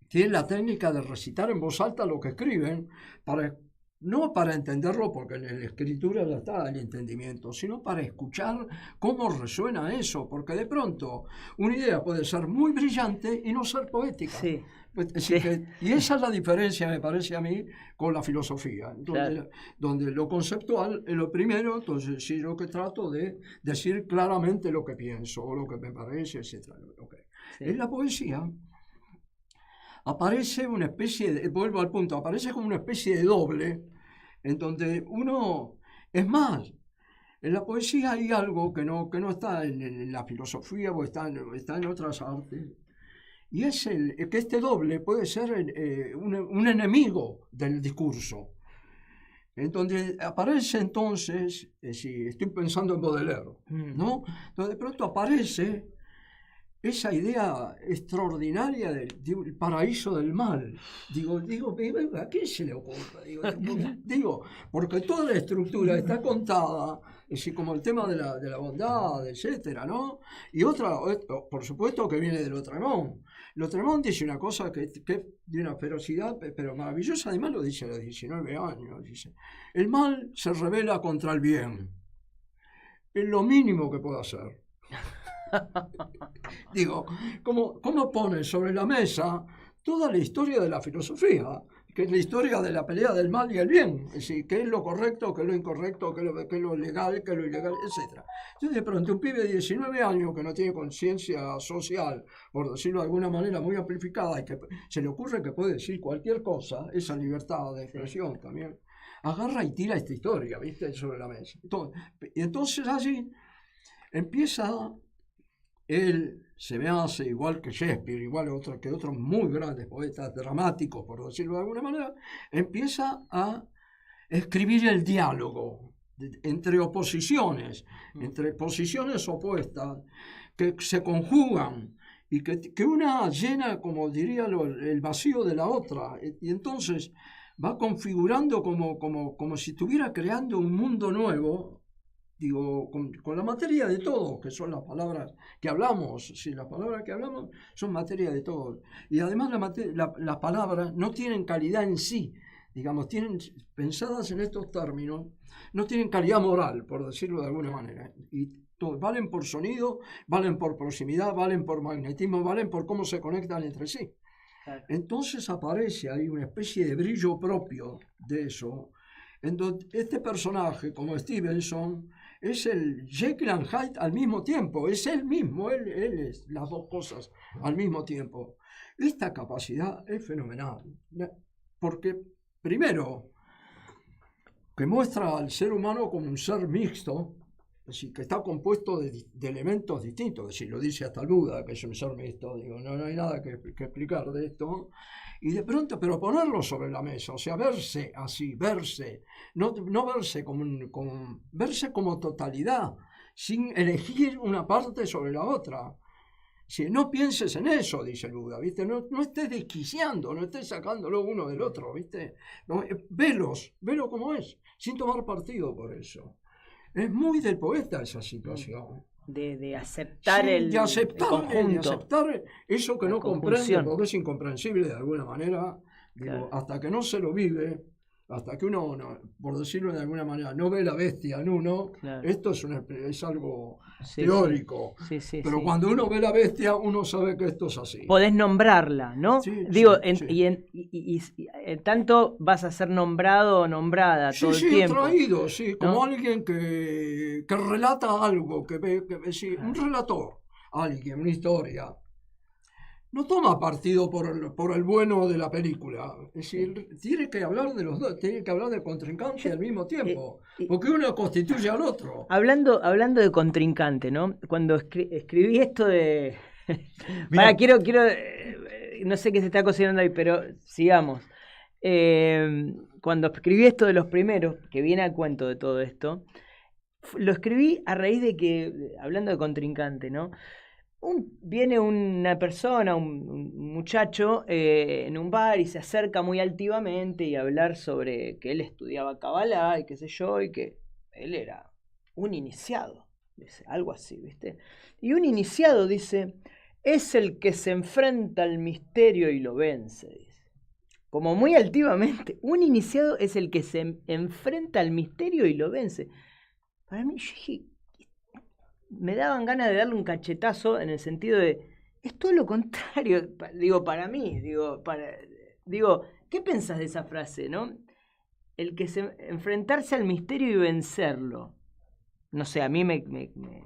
tienen la técnica de recitar en voz alta lo que escriben, no para entenderlo, porque en la escritura ya está el entendimiento, sino para escuchar cómo resuena eso, porque de pronto una idea puede ser muy brillante y no ser poética. Sí. Y esa es la diferencia, me parece a mí, con la filosofía, donde lo conceptual es lo primero, entonces sí, lo que trato de decir claramente lo que pienso, o lo que me parece, etc. En la poesía aparece una especie de, vuelvo al punto, aparece como una especie de doble, en donde uno, es más, en la poesía hay algo que no está en la filosofía o está en otras artes, y es que este doble puede ser un enemigo del discurso. En donde aparece entonces, si estoy pensando en Baudelaire, ¿no? Donde de pronto aparece esa idea extraordinaria del paraíso del mal. Digo, ¿a quién se le ocurre? Digo, porque toda la estructura está contada, como el tema de la bondad, etcétera, ¿no? Y otra, por supuesto, que viene de Lautréamont. Lautréamont dice una cosa que es de una ferocidad, pero maravillosa, además lo dice a los 19 años, dice, el mal se revela contra el bien. Es lo mínimo que puedo hacer. Digo, ¿cómo pone sobre la mesa toda la historia de la filosofía? Que es la historia de la pelea del mal y el bien, es decir, qué es lo correcto, qué es lo incorrecto, qué es lo legal, qué es lo ilegal, etc. Entonces, de pronto, un pibe de 19 años que no tiene conciencia social, por decirlo de alguna manera muy amplificada, y que se le ocurre que puede decir cualquier cosa, esa libertad de expresión también, agarra y tira esta historia, ¿viste?, sobre la mesa. Entonces allí empieza... Él se me hace igual que Shakespeare, igual que otros muy grandes poetas dramáticos, por decirlo de alguna manera, empieza a escribir el diálogo entre oposiciones, entre posiciones opuestas que se conjugan y que una llena, como diría, el vacío de la otra, y entonces va configurando como si estuviera creando un mundo nuevo. Digo, con la materia de todo, que son las palabras que hablamos. Si las palabras que hablamos son materia de todo. Y además las palabras no tienen calidad en sí, digamos, pensadas en estos términos, no tienen calidad moral, por decirlo de alguna manera. Y valen por sonido, valen por proximidad, valen por magnetismo, valen por cómo se conectan entre sí. Entonces aparece ahí una especie de brillo propio de eso, en donde este personaje, como Stevenson, es el Jekyll and Hyde al mismo tiempo, es él mismo, él es las dos cosas al mismo tiempo. Esta capacidad es fenomenal, porque primero, que muestra al ser humano como un ser mixto, es decir, que está compuesto de elementos distintos, es decir, lo dice hasta el Buda, que es un ser mixto, digo, no hay nada que explicar de esto, y de pronto, pero ponerlo sobre la mesa, o sea, verse así, no verse verse como totalidad, sin elegir una parte sobre la otra. Si no pienses en eso, dice el Buda, ¿viste? No estés desquiciando, no estés sacándolo uno del otro, ¿viste? No, velo como es, sin tomar partido por eso. Es muy del poeta esa situación. De aceptar el conjunto. De aceptar eso que no comprende, porque es incomprensible de alguna manera. Digo, claro. Hasta que no se lo vive, hasta que uno, por decirlo de alguna manera, no ve la bestia en uno, claro. Esto es algo teórico. Sí, pero cuando uno ve la bestia, uno sabe que esto es así. Podés nombrarla, ¿no? Digo, y tanto vas a ser nombrado o nombrada todo el tiempo. Traído, como alguien que relata algo, un relator, alguien, una historia. No toma partido por el bueno de la película. Es decir, tiene que hablar de los dos, tiene que hablar del contrincante al mismo tiempo, porque uno constituye al otro. Hablando de contrincante, ¿no? Cuando escribí esto de... quiero no sé qué se está cocinando ahí, pero sigamos. Cuando escribí esto de los primeros, que viene a cuento de todo esto, lo escribí a raíz de que, hablando de contrincante, ¿no? Viene una persona, un muchacho, en un bar y se acerca muy altivamente y a hablar sobre que él estudiaba Kabbalah y qué sé yo, y que él era un iniciado, dice, algo así, ¿viste? Y un iniciado, dice, es el que se enfrenta al misterio y lo vence, dice. Como muy altivamente, un iniciado es el que se enfrenta al misterio y lo vence. Para mí, yo dije, me daban ganas de darle un cachetazo en el sentido de, es todo lo contrario, digo, para mí, digo, ¿qué pensás de esa frase, no? El que enfrentarse al misterio y vencerlo. No sé, a mí me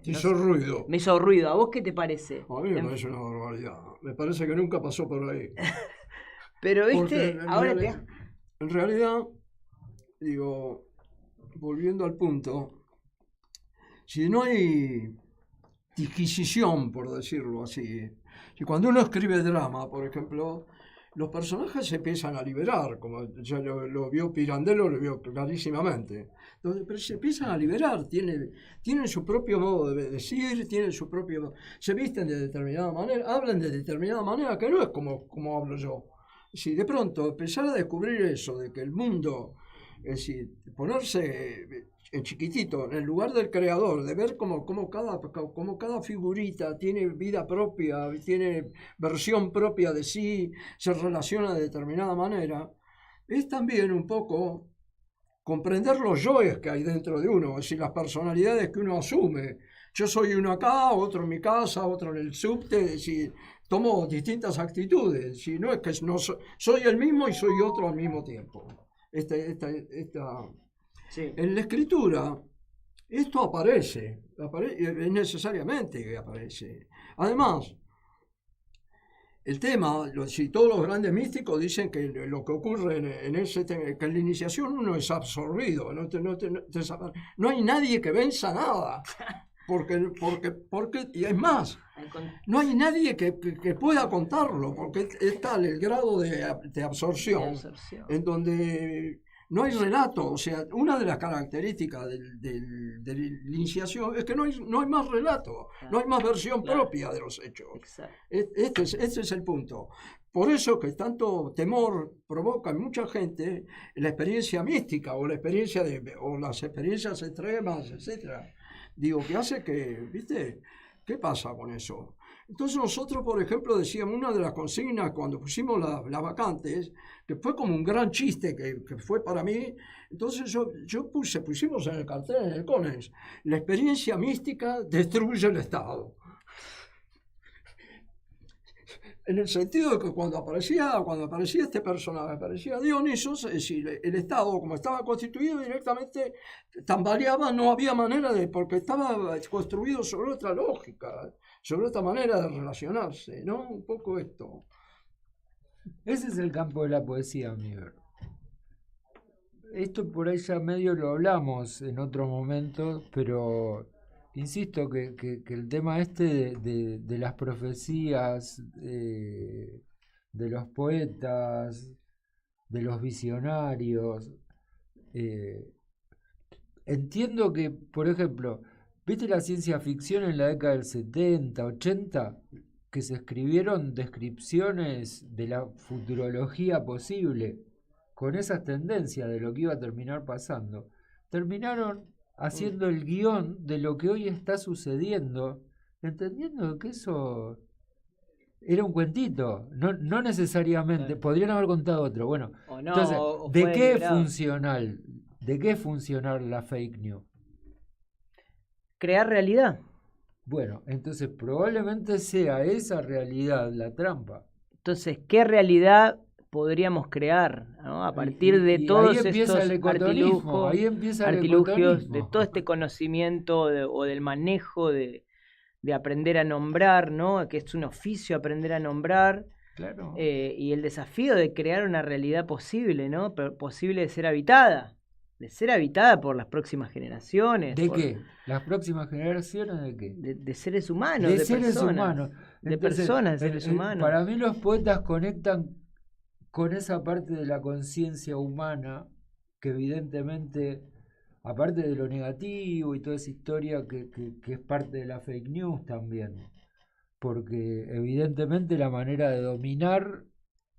hizo ruido. Me hizo ruido. ¿A vos qué te parece? A mí me parece una barbaridad. Me parece que nunca pasó por ahí. Pero, ¿viste? En realidad, digo, volviendo al punto, si no hay disquisición, por decirlo así, Y cuando uno escribe drama, por ejemplo, los personajes se empiezan a liberar, como ya lo vio Pirandello, lo vio clarísimamente. Entonces, pero se empiezan a liberar, tienen su propio modo de decir, tienen su propio... Se visten de determinada manera, hablan de determinada manera, que no es como hablo yo. Si de pronto empezar a descubrir eso, de que el mundo, es decir, ponerse en chiquitito, en el lugar del creador, de ver cómo cada figurita tiene vida propia, tiene versión propia de sí, se relaciona de determinada manera, es también un poco comprender los yoes que hay dentro de uno, es decir, las personalidades que uno asume. Yo soy uno acá, otro en mi casa, otro en el subte, es decir, tomo distintas actitudes, si no es que no soy el mismo y soy otro al mismo tiempo. Sí. En la escritura, esto aparece necesariamente que aparece. Además, el tema, si todos los grandes místicos dicen que lo que ocurre en que en la iniciación uno es absorbido, no hay nadie que venza nada. Porque, y es más, no hay nadie que pueda contarlo, porque es tal el grado de absorción, en donde no hay relato. O sea, una de las características de la iniciación es que no hay más relato, no hay más versión propia de los hechos. Este es el punto. Por eso que tanto temor provoca en mucha gente la experiencia mística o la experiencia o las experiencias extremas, etcétera. Digo, que hace que, ¿viste? ¿Qué pasa con eso? Entonces nosotros, por ejemplo, decíamos, una de las consignas cuando pusimos las vacantes, que fue como un gran chiste que fue para mí, entonces pusimos en el cartel, en el CONEX, la experiencia mística destruye el Estado. En el sentido de que cuando aparecía este personaje, aparecía Dionisos, es decir, el Estado, como estaba constituido, directamente tambaleaba, no había manera porque estaba construido sobre otra lógica, sobre otra manera de relacionarse, ¿no? Un poco esto. Ese es el campo de la poesía, Miguel. Esto por ahí ya medio lo hablamos en otro momento, pero... Insisto que el tema de las profecías, de los poetas, de los visionarios, entiendo que, por ejemplo, ¿viste la ciencia ficción en la década del 70, 80? Que se escribieron descripciones de la futurología posible, con esas tendencias de lo que iba a terminar pasando. Terminaron haciendo el guión de lo que hoy está sucediendo, entendiendo que eso era un cuentito, no necesariamente, podrían haber contado otro. Bueno, no, entonces, ¿de qué es funcional la fake news? Crear realidad. Bueno, entonces probablemente sea esa realidad la trampa. Entonces, ¿qué realidad podríamos crear, ¿no? A partir de todos estos artilugios, de todo este conocimiento o del manejo de aprender a nombrar, ¿no? Que es un oficio aprender a nombrar, claro. Y el desafío de crear una realidad posible, ¿no? Posible de ser habitada por las próximas generaciones. ¿De qué? ¿Las próximas generaciones de qué? De seres humanos, de seres personas, humanos. Entonces, de personas, de seres humanos. Para mí los poetas conectan con esa parte de la conciencia humana que evidentemente, aparte de lo negativo y toda esa historia que es parte de la fake news también, porque evidentemente la manera de dominar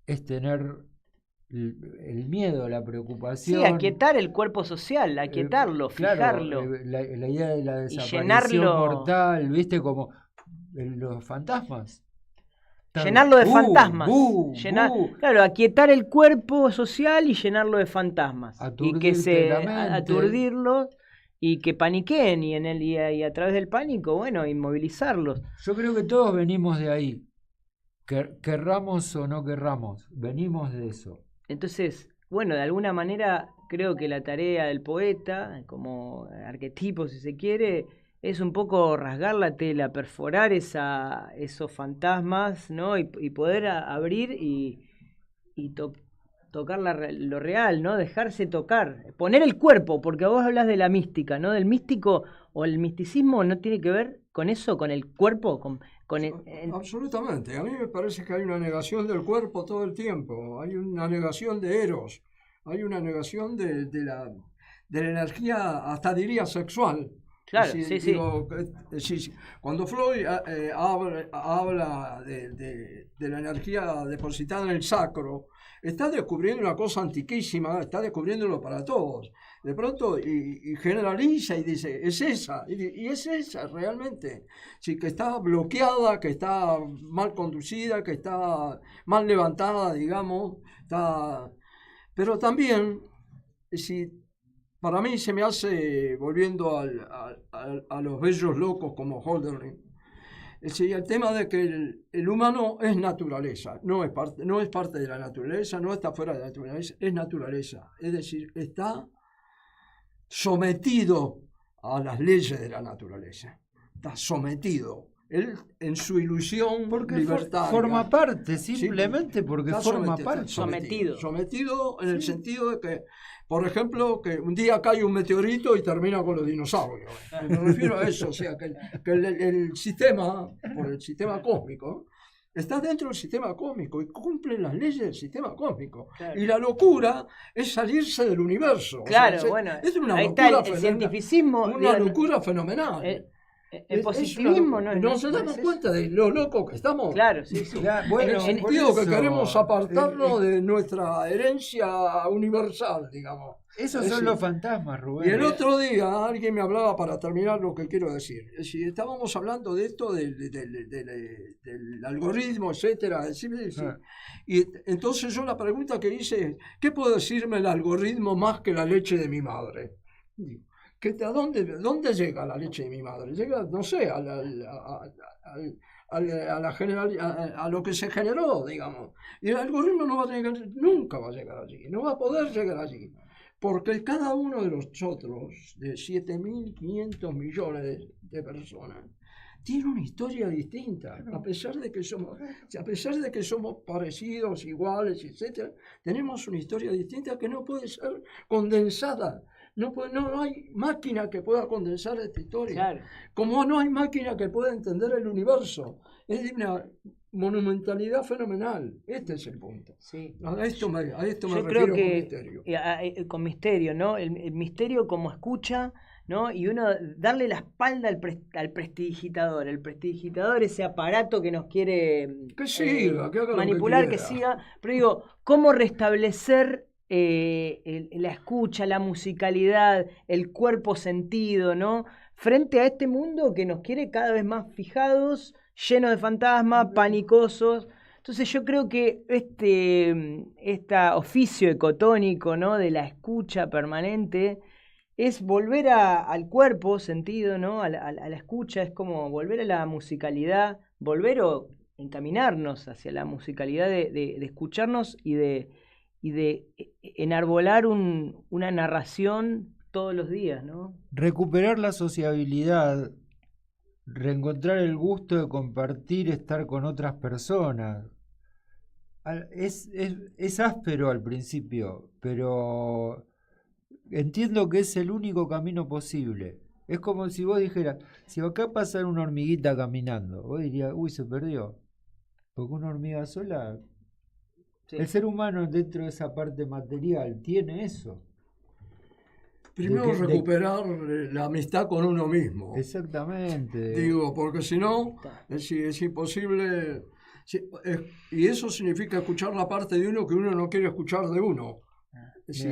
es tener el miedo, la preocupación. Sí, aquietar el cuerpo social, aquietarlo, fijarlo. La idea de la desaparición mortal, ¿viste? Como los fantasmas. Llenarlo de fantasmas. Claro, aquietar el cuerpo social y llenarlo de fantasmas. Aturdirlos y que paniqueen y a través del pánico, bueno, inmovilizarlos. Yo creo que todos venimos de ahí. Querramos o no querramos, venimos de eso. Entonces, bueno, de alguna manera creo que la tarea del poeta, como arquetipo si se quiere, es un poco rasgar la tela, perforar esos fantasmas, ¿no? Y poder abrir y tocar lo real, ¿no? Dejarse tocar, poner el cuerpo, porque vos hablas de la mística, ¿no? Del místico o el misticismo no tiene que ver con eso, con el cuerpo, con Absolutamente. A mí me parece que hay una negación del cuerpo todo el tiempo. Hay una negación de Eros. Hay una negación de la energía, hasta diría sexual. Claro, Sí, sí, digo, sí. Cuando Freud habla de la energía depositada en el sacro, está descubriendo una cosa antiquísima, está descubriéndolo para todos. De pronto, y generaliza y dice, es esa, y es esa realmente. Sí, que está bloqueada, que está mal conducida, que está mal levantada, digamos. Pero también, si para mí se me hace, volviendo a los bellos locos como Hölderlin, el tema de que el humano es naturaleza, no es parte de la naturaleza, no está fuera de la naturaleza, es naturaleza. Es decir, está sometido a las leyes de la naturaleza, está sometido. Él, en su ilusión porque libertaria, forma parte, simplemente porque forma parte. Sometido en el sentido de que, por ejemplo, que un día cae un meteorito y termina con los dinosaurios. Me refiero a eso, o sea, que el sistema, por el sistema cósmico, está dentro del sistema cósmico y cumple las leyes del sistema cósmico. Claro. Y la locura es salirse del universo. Claro, o sea, bueno, es una ahí locura está el cientificismo. Una locura fenomenal. El positivismo nos damos cuenta de lo loco que estamos. Claro, sí. Bueno, en el sentido que queremos apartarnos de nuestra herencia universal, digamos. Esos son los fantasmas, Rubén. Y el otro día alguien me hablaba, para terminar lo que quiero decir. Es decir, estábamos hablando de esto, del algoritmo, etcétera. Y entonces yo la pregunta que hice, ¿qué puede decirme el algoritmo más que la leche de mi madre? ¿A dónde llega la leche de mi madre? Llega, no sé, a lo que se generó, digamos. Y el algoritmo no va a llegar, nunca va a llegar allí, no va a poder llegar allí. Porque cada uno de nosotros, de 7.500 millones de personas, tiene una historia distinta, a pesar de que somos parecidos, iguales, etc. Tenemos una historia distinta que no puede ser condensada. No hay máquina que pueda condensar esta historia. Claro. Como no hay máquina que pueda entender el universo. Es de una monumentalidad fenomenal. Este es el punto. Sí. A esto me refiero con misterio. Con misterio, ¿no? El misterio como escucha, ¿no? Y uno darle la espalda al prestidigitador. El prestidigitador, ese aparato que nos quiere manipular, que siga. Pero digo, ¿cómo restablecer la escucha, la musicalidad, el cuerpo sentido, ¿no? Frente a este mundo que nos quiere cada vez más fijados, lleno de fantasmas, panicosos. Entonces yo creo que este oficio ecotónico, ¿no? De la escucha permanente es volver al cuerpo sentido, ¿no? A la escucha, es como volver a la musicalidad, volver o encaminarnos hacia la musicalidad de escucharnos y de enarbolar una narración todos los días, ¿no? Recuperar la sociabilidad, reencontrar el gusto de compartir, estar con otras personas. Es áspero al principio, pero entiendo que es el único camino posible. Es como si vos dijeras, si acá pasa una hormiguita caminando, vos dirías, uy, se perdió. Porque una hormiga sola... Sí. El ser humano dentro de esa parte material tiene eso. Primero recuperar la amistad con uno mismo. Exactamente. Digo, porque si no, es imposible. Y eso significa escuchar la parte de uno que uno no quiere escuchar de uno.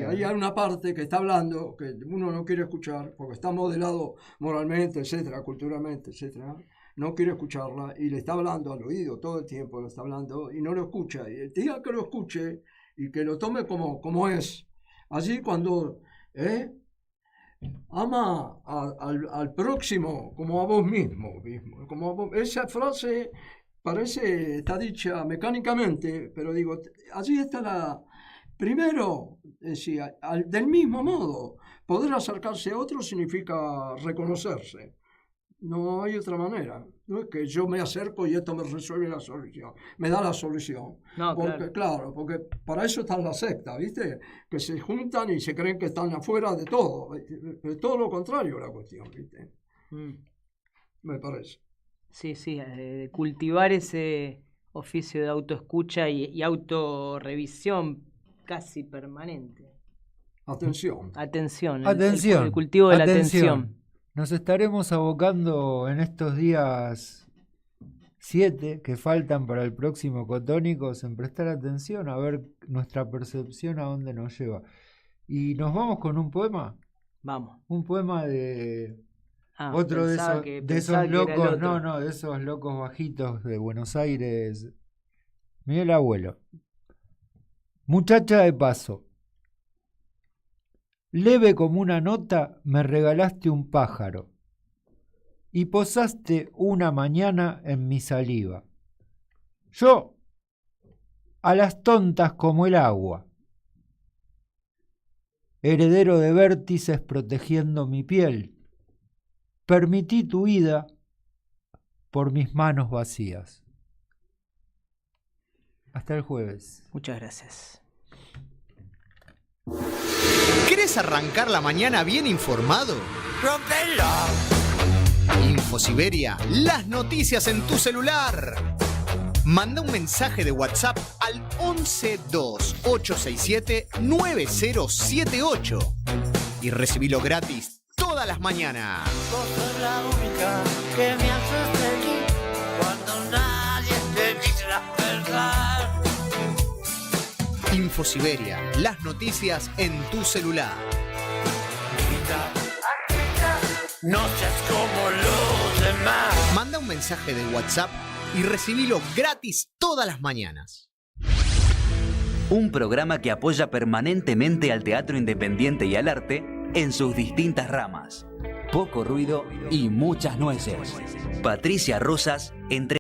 Hay una parte que está hablando que uno no quiere escuchar porque está modelado moralmente, etcétera, culturalmente, etcétera. No quiere escucharla y le está hablando al oído todo el tiempo, lo está hablando y no lo escucha. Y el día que lo escuche y que lo tome como es, así cuando ama al próximo como a vos mismo. Como a vos. Esa frase está dicha mecánicamente, pero digo, allí está primero, del mismo modo, poder acercarse a otro significa reconocerse. No hay otra manera. No es que yo me acerco y esto me resuelve la solución. Me da la solución. No, porque para eso están las sectas, ¿viste? Que se juntan y se creen que están afuera de todo. Pero todo lo contrario la cuestión, ¿viste? Me parece. Sí, cultivar ese oficio de autoescucha y autorrevisión casi permanente. Atención. Atención. El cultivo de la atención. Nos estaremos abocando en estos días 7 que faltan para el próximo Cotónicos en prestar atención a ver nuestra percepción a dónde nos lleva. Y nos vamos con un poema. Vamos. Un poema de otro de esos locos, de esos locos bajitos de Buenos Aires. Miguel Abuelo. Muchacha de paso. Leve como una nota me regalaste un pájaro y posaste una mañana en mi saliva. Yo, a las tontas como el agua, heredero de vértices protegiendo mi piel, permití tu ida por mis manos vacías. Hasta el jueves. Muchas gracias. ¿Querés arrancar la mañana bien informado? ¡Rompelo! InfoSiberia, las noticias en tu celular. Manda un mensaje de WhatsApp al 1128679078 y recibilo gratis todas las mañanas. Vos sos la única que me haces feliz cuando nadie te dice la verdad. InfoSiberia, las noticias en tu celular. No seas como los demás. Manda un mensaje de WhatsApp y recibilo gratis todas las mañanas. Un programa que apoya permanentemente al teatro independiente y al arte en sus distintas ramas. Poco ruido y muchas nueces. Patricia Rosas entre